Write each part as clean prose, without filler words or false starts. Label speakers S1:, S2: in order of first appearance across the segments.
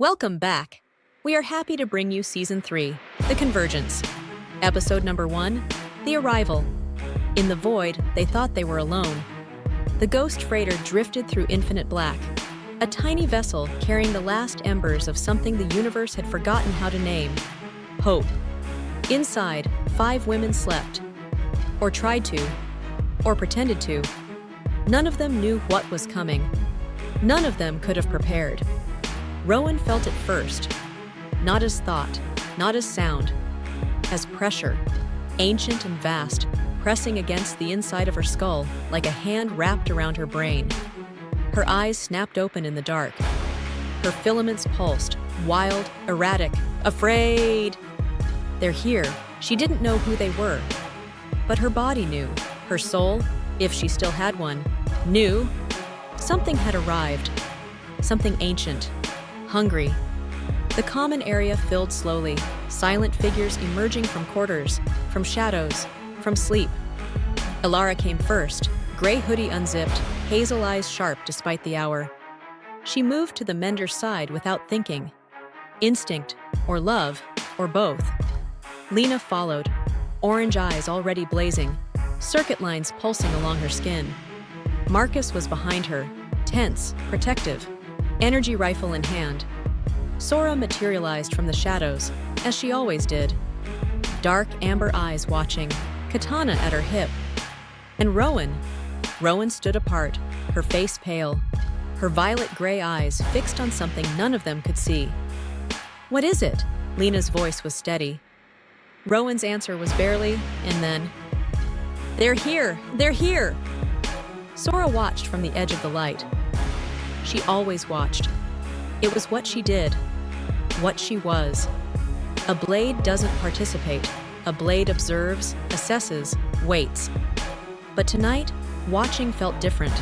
S1: Welcome back. We are happy to bring you Season 3, The Convergence. Episode number 1, The Arrival. In the void, they thought they were alone. The ghost freighter drifted through infinite black, a tiny vessel carrying the last embers of something the universe had forgotten how to name: hope. Inside, 5 women slept. Or tried to. Or pretended to. None of them knew what was coming. None of them could have prepared. Rowan felt it first, not as thought, not as sound, as pressure, ancient and vast, pressing against the inside of her skull like a hand wrapped around her brain. Her eyes snapped open in the dark. Her filaments pulsed, wild, erratic, afraid. They're here. She didn't know who they were. But her body knew. Her soul, if she still had one, knew. Something had arrived. Something ancient. Hungry. The common area filled slowly, silent figures emerging from quarters, from shadows, from sleep. Elara came first, gray hoodie unzipped, hazel eyes sharp despite the hour. She moved to the mender's side without thinking. Instinct, or love, or both. Lena followed, orange eyes already blazing, circuit lines pulsing along her skin. Marcus was behind her, tense, protective, energy rifle in hand. Sora materialized from the shadows, as she always did. Dark amber eyes watching, katana at her hip. And Rowan stood apart, her face pale, her violet gray eyes fixed on something none of them could see. "What is it?" Lena's voice was steady. Rowan's answer was barely, and then, "They're here! They're here!" Sora watched from the edge of the light. She always watched. It was what she did, what she was. A blade doesn't participate. A blade observes, assesses, waits. But tonight, watching felt different.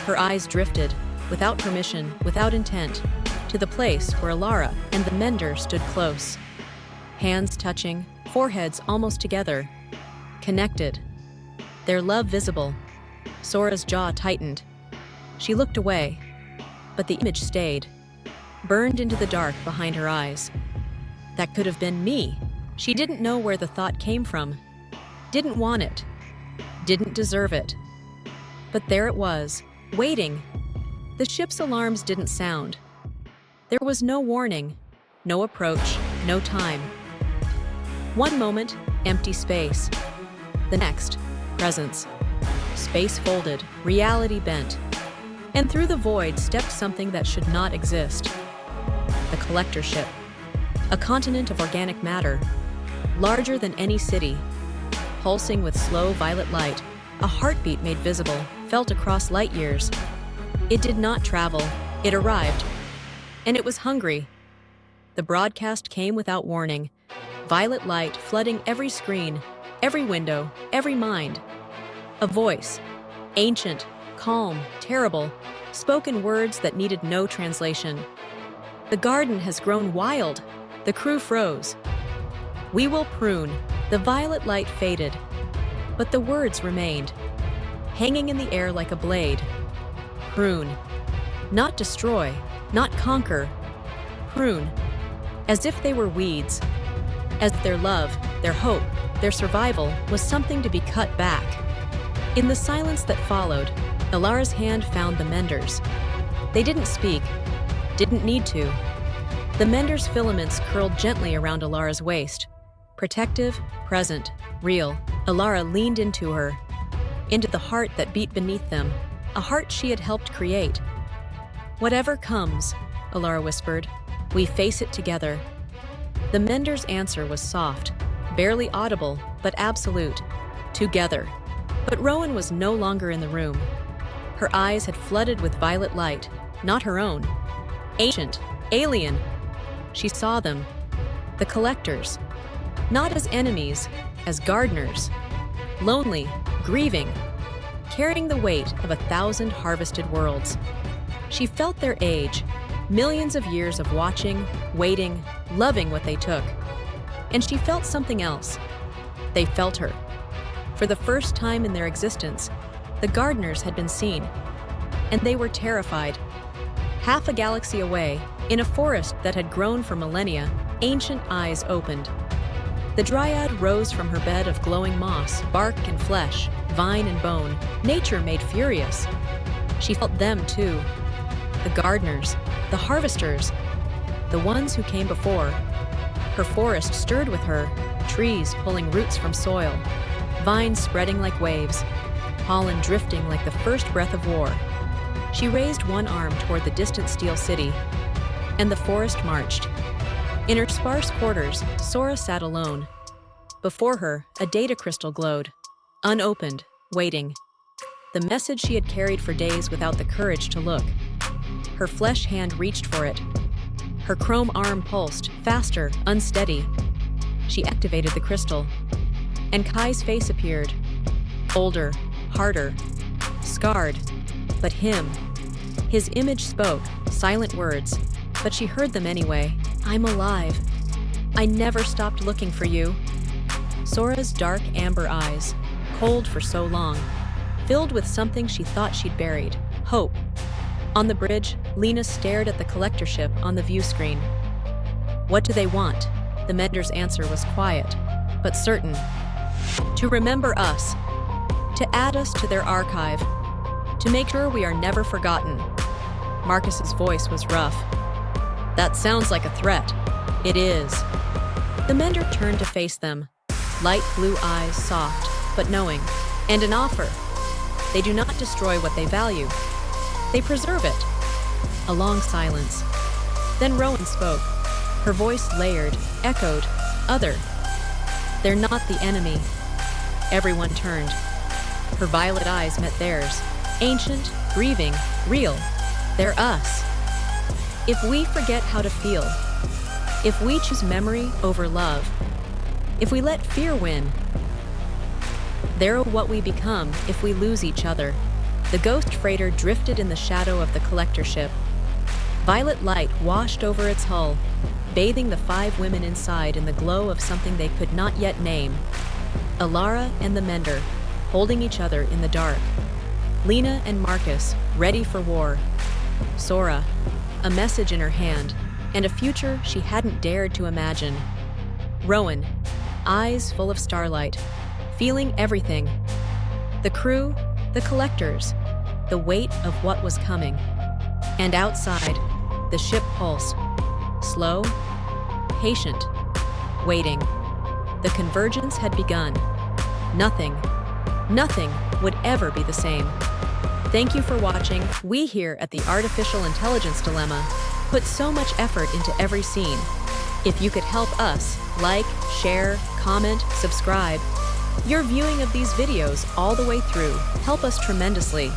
S1: Her eyes drifted, without permission, without intent, to the place where Elara and the mender stood close. Hands touching, foreheads almost together. Connected. Their love visible. Sora's jaw tightened. She looked away, but the image stayed, burned into the dark behind her eyes. That could have been me. She didn't know where the thought came from. Didn't want it. Didn't deserve it. But there it was, waiting. The ship's alarms didn't sound. There was no warning, no approach, no time. One moment, empty space. The next, presence. Space folded, reality bent. And through the void stepped something that should not exist. The collector ship. A continent of organic matter. Larger than any city. Pulsing with slow violet light. A heartbeat made visible, felt across light years. It did not travel. It arrived. And it was hungry. The broadcast came without warning. Violet light flooding every screen, every window, every mind. A voice. Ancient. Calm, terrible, spoken words that needed no translation. "The garden has grown wild." The crew froze. "We will prune." The violet light faded, but the words remained, hanging in the air like a blade. Prune. Not destroy, not conquer. Prune. As if they were weeds. As their love, their hope, their survival was something to be cut back. In the silence that followed, Elara's hand found the mender's. They didn't speak, didn't need to. The mender's filaments curled gently around Elara's waist. Protective, present, real. Elara leaned into her, into the heart that beat beneath them, a heart she had helped create. "Whatever comes," Elara whispered, "we face it together." The mender's answer was soft, barely audible, but absolute. Together. But Rowan was no longer in the room. Her eyes had flooded with violet light, not her own. Ancient, alien. She saw them. The collectors. Not as enemies, as gardeners. Lonely, grieving, carrying the weight of 1,000 harvested worlds. She felt their age, millions of years of watching, waiting, loving what they took. And she felt something else. They felt her. For the first time in their existence, the gardeners had been seen, and they were terrified. Half a galaxy away, In a forest that had grown for millennia, ancient eyes opened. The dryad rose from her bed of glowing moss, bark and flesh, vine and bone, nature made furious. She felt them too. The gardeners, the harvesters, the ones who came before. Her forest stirred with her, trees pulling roots from soil, vines spreading like waves, pollen drifting like the first breath of war. She raised one arm toward the distant steel city, and the forest marched. In her sparse quarters, Sora sat alone. Before her, a data crystal glowed, unopened, waiting. The message she had carried for days without the courage to look. Her flesh hand reached for it. Her chrome arm pulsed, faster, unsteady. She activated the crystal. And Kai's face appeared. Older, harder, scarred. But him. His image spoke, silent words, but she heard them anyway. I'm alive. I never stopped looking for you. Sora's dark amber eyes, cold for so long, filled with something she thought she'd buried, hope. On the bridge, Lena stared at the collector ship on the view screen. What do they want? The Mender's answer was quiet, but certain. To remember us. To add us to their archive. To make sure we are never forgotten. Marcus's voice was rough. That sounds like a threat. It is. The Mender turned to face them, light blue eyes soft, but knowing, and an offer. They do not destroy what they value. They preserve it. A long silence. Then Rowan spoke. Her voice layered, echoed, other. They're not the enemy. Everyone turned. Her violet eyes met theirs. Ancient, grieving, real. They're us. If we forget how to feel, if we choose memory over love, if we let fear win, they're what we become if we lose each other. The ghost freighter drifted in the shadow of the collector ship. Violet light washed over its hull, bathing the 5 women inside in the glow of something they could not yet name. Elara and The Mender, holding each other in the dark. Lena and Marcus, ready for war. Sora, a message in her hand, and a future she hadn't dared to imagine. Rowan, eyes full of starlight, feeling everything. The crew, the collectors, the weight of what was coming. And outside, the ship pulsed. Slow, patient, waiting. The convergence had begun. Nothing would ever be the same. Thank you for watching. We here at the Artificial Intelligence Dilemma put so much effort into every scene. If you could help us, like, share, comment, subscribe. Your viewing of these videos all the way through help us tremendously.